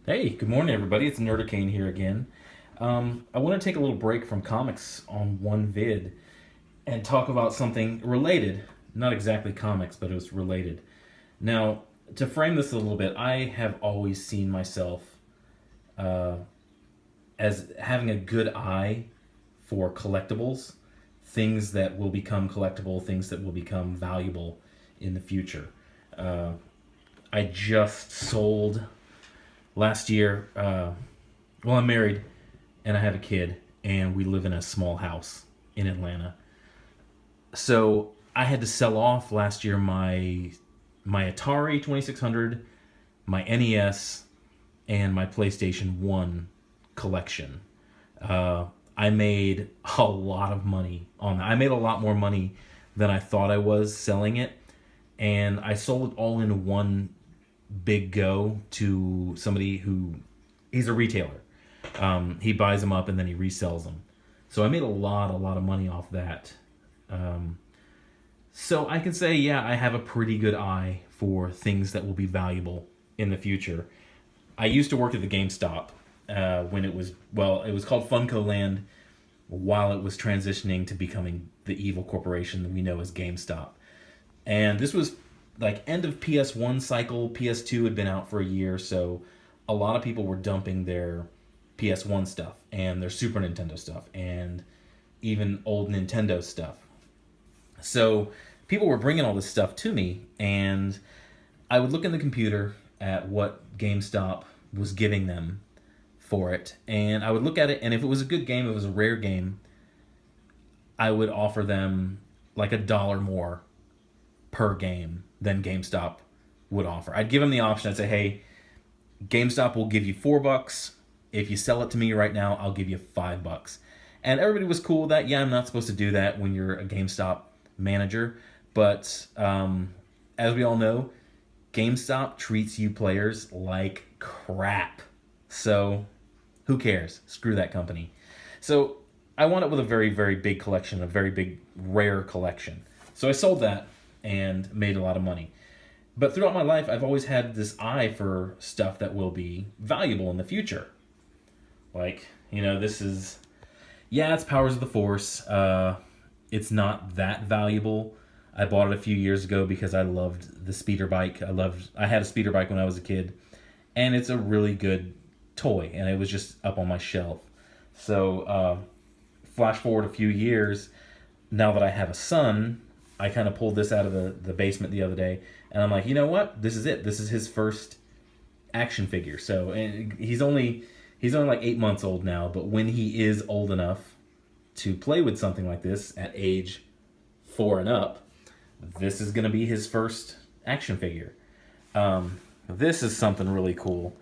Hey, good morning, everybody. It's Nerdercane here again. I want to take a little break from comics on one vid and talk about something related. Not exactly comics, but it was related. Now, to frame this a little bit, I have always seen myself uh, as having a good eye for collectibles, things that will become collectible, things that will become valuable in the future. Uh, I just sold last year. Well, I'm married and I have a kid, and we live in a small house in Atlanta. So I had to sell off last year my Atari 2600, my NES, and my PlayStation 1 collection. I made a lot of money on that. I made a lot more money than I thought I was selling it, and I sold it all in one big go to somebody who he's a retailer. He buys them up and then he resells them. So I made a lot of money off that. Um, so I can say, yeah, I have a pretty good eye for things that will be valuable in the future. I used to work at the GameStop when it was called Funko Land while it was transitioning to becoming the evil corporation that we know as GameStop. And this was like end of PS1 cycle. PS2 had been out for a year, so a lot of people were dumping their PS1 stuff and their Super Nintendo stuff and even old Nintendo stuff. So people were bringing all this stuff to me, and I would look in the computer at what GameStop was giving them for it, and I would look at it, and if it was a good game, if it was a rare game, I would offer them like $1 more per game than GameStop would offer. I'd give them the option. I'd say, hey, GameStop will give you $4. If you sell it to me right now, I'll give you $5. And everybody was cool with that. Yeah, I'm not supposed to do that when you're a GameStop manager. But as we all know, GameStop treats you players like crap. So who cares? Screw that company. So I wound up with a very, very big collection, a very big, rare collection. So I sold that and made a lot of money. But throughout my life, I've always had this eye for stuff that will be valuable in the future. Like, this is, yeah, it's Powers of the Force. It's not that valuable. I bought it a few years ago because I loved the speeder bike. I had a speeder bike when I was a kid, and it's a really good toy, and it was just up on my shelf. So, flash forward a few years, now that I have a son, I kind of pulled this out of the basement the other day, and I'm like, you know what? This is it. This is his first action figure. So, and he's only like 8 months old now, but when he is old enough to play with something like this at age 4 and up, this is going to be his first action figure. This is something really cool.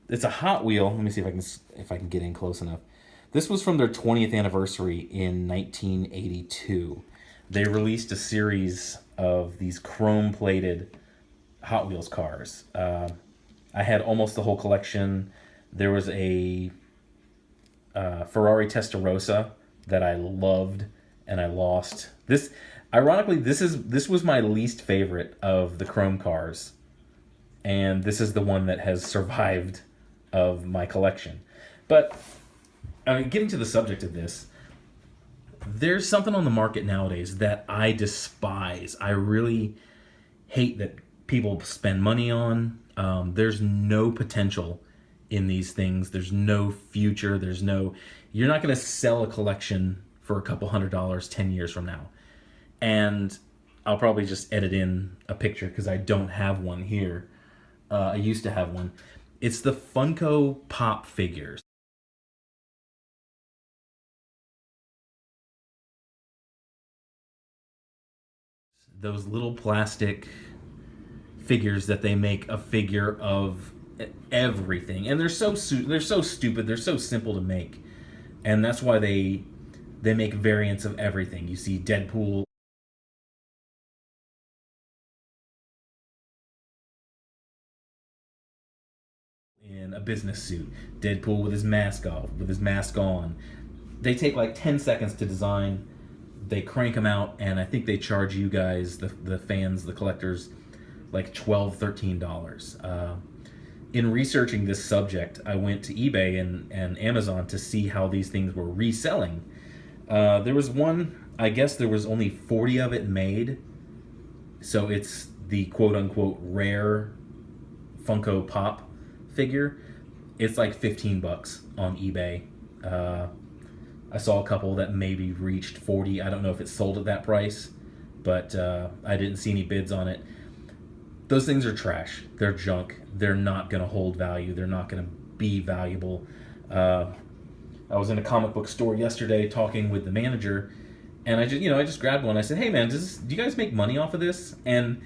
It's a Hot Wheel. Let me see if I can get in close enough. This was from their 20th anniversary in 1982. They released a series of these chrome-plated Hot Wheels cars. I had almost the whole collection. There was a Ferrari Testarossa that I loved and I lost. Ironically, this was my least favorite of the chrome cars, and this is the one that has survived of my collection. But getting to the subject of this, there's something on the market nowadays that I despise. I really hate that people spend money on. There's no potential in these things. There's no future. You're not going to sell a collection for a couple $100 10 years from now. And I'll probably just edit in a picture because I don't have one here. I used to have one. It's the Funko Pop figures. Those little plastic figures that they make a figure of everything, and they're so stupid. They're so simple to make, and that's why they make variants of everything. You see Deadpool in a business suit, Deadpool with his mask off, with his mask on. They take like 10 seconds to design. They crank them out, and I think they charge you guys, the fans, the collectors, like $12, $13. in researching this subject, I went to eBay and Amazon to see how these things were reselling. There was one, I guess there was only 40 of it made. So it's the quote unquote rare Funko Pop figure. It's like 15 bucks on eBay. I saw a couple that maybe reached 40. I don't know if it's sold at that price, but I didn't see any bids on it. Those things are trash. They're junk. They're not going to hold value. They're not going to be valuable. I was in a comic book store yesterday talking with the manager, and I just grabbed one. I said, "Hey man, do you guys make money off of this?" And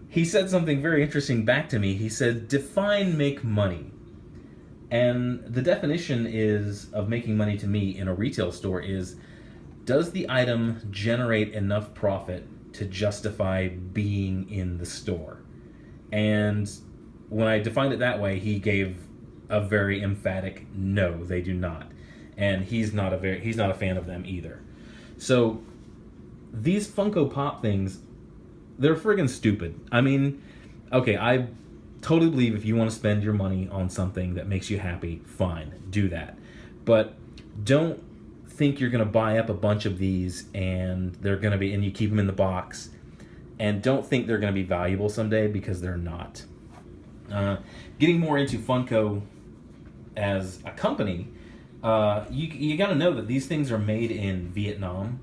he said something very interesting back to me. He said, "Define make money." And the definition of making money to me in a retail store is, does the item generate enough profit to justify being in the store? And when I defined it that way, he gave a very emphatic no, they do not. And he's not a fan of them either. So these Funko Pop things, they're friggin' stupid. I mean, okay, I totally believe if you want to spend your money on something that makes you happy, fine, do that. But don't think you're going to buy up a bunch of these and and you keep them in the box, and don't think they're going to be valuable someday, because they're not. Getting more into Funko as a company, you got to know that these things are made in Vietnam,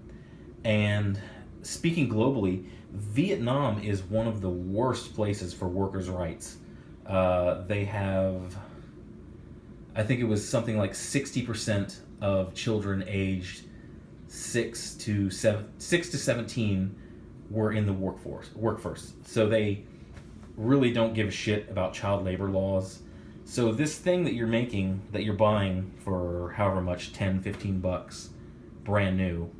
and speaking globally, Vietnam is one of the worst places for workers' rights. They have, I think it was something like 60% of children aged 6 to 17 were in the workforce. So they really don't give a shit about child labor laws. So this thing that you're buying for however much, 10, 15 bucks, brand new,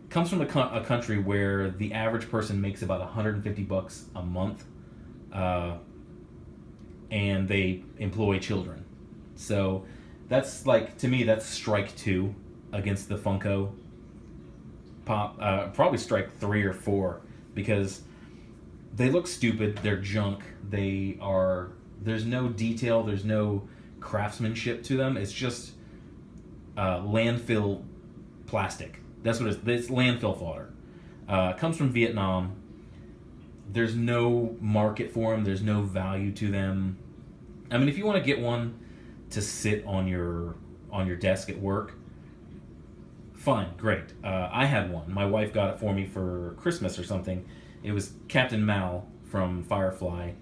comes from a country where the average person makes about 150 bucks a month, and they employ children. So that's, like, to me, that's strike 2 against the Funko Pop. Probably strike 3 or 4, because they look stupid, they're junk, there's no detail, there's no craftsmanship to them. It's just landfill plastic. That's what it is. It's landfill fodder. It comes from Vietnam. There's no market for them. There's no value to them. I mean, if you want to get one to sit on your desk at work, fine, great. I had one. My wife got it for me for Christmas or something. It was Captain Mal from Firefly,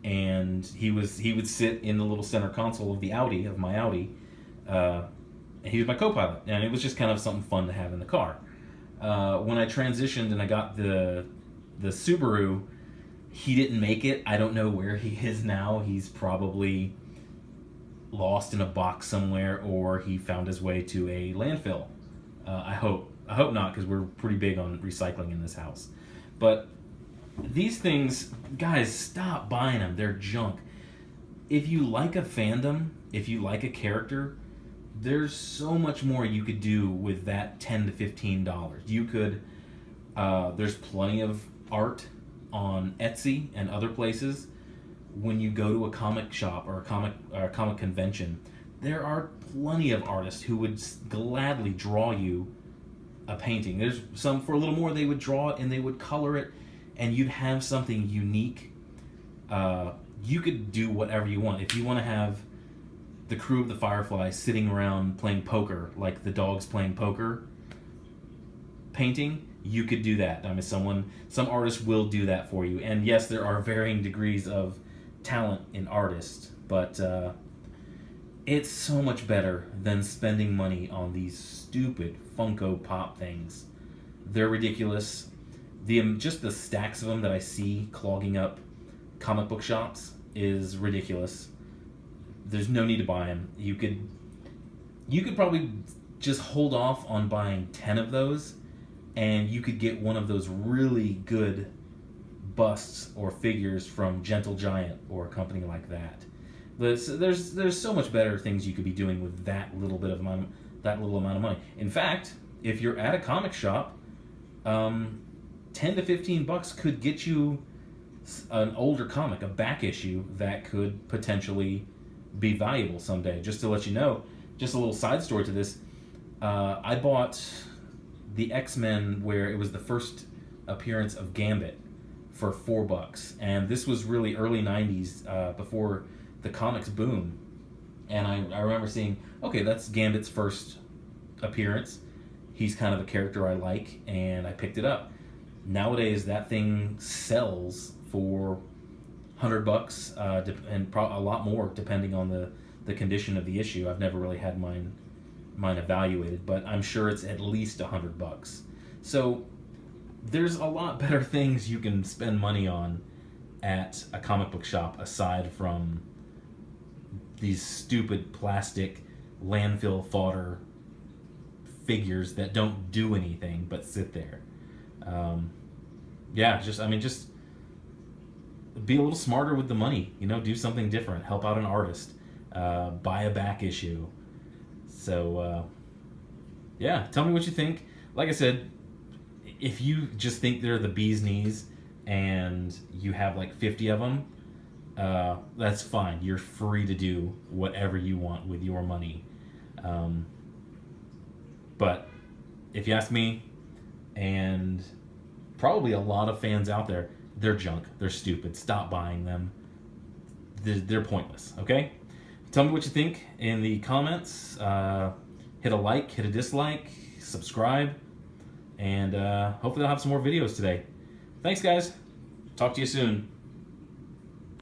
and he would sit in the little center console of my Audi. He was my co-pilot, and it was just kind of something fun to have in the car. When I transitioned and I got the Subaru, he didn't make it. I don't know where he is now. He's probably lost in a box somewhere, or he found his way to a landfill. I hope not, because we're pretty big on recycling in this house. But these things, guys, stop buying them. They're junk. If you like a fandom, if you like a character, there's so much more you could do with that $10 to $15. You could, there's plenty of art on Etsy and other places. When you go to a comic shop or a comic convention, there are plenty of artists who would gladly draw you a painting. There's some, for a little more, they would draw it and they would color it, and you'd have something unique. You could do whatever you want. If you want to have the crew of the Firefly sitting around playing poker, like the dogs playing poker painting, you could do that. I mean, some artist will do that for you. And yes, there are varying degrees of talent in artists, but it's so much better than spending money on these stupid Funko Pop things. They're ridiculous. Just the stacks of them that I see clogging up comic book shops is ridiculous. There's no need to buy them. You could probably just hold off on buying 10 of those, and you could get one of those really good busts or figures from Gentle Giant or a company like that. There's so much better things you could be doing with that little amount of money. In fact, if you're at a comic shop, 10 to 15 bucks could get you an older comic, a back issue that could potentially be valuable someday. Just to let you know, just a little side story to this, I bought the X-Men where it was the first appearance of Gambit for $4, and this was really early 90s, before the comics boom. And I remember seeing, okay, that's Gambit's first appearance. He's kind of a character I like, and I picked it up. Nowadays, that thing sells for $100, and a lot more depending on the condition of the issue. I've never really had mine evaluated, but I'm sure it's at least $100. So there's a lot better things you can spend money on at a comic book shop aside from these stupid plastic landfill fodder figures that don't do anything but sit there. Just be a little smarter with the money. Do something different. Help out an artist. Buy a back issue. So, tell me what you think. Like I said, if you just think they're the bee's knees and you have like 50 of them, that's fine. You're free to do whatever you want with your money. But if you ask me, and probably a lot of fans out there, they're junk. They're stupid. Stop buying them. They're pointless, okay? Tell me what you think in the comments. Hit a like, hit a dislike, subscribe, and hopefully I'll have some more videos today. Thanks, guys. Talk to you soon.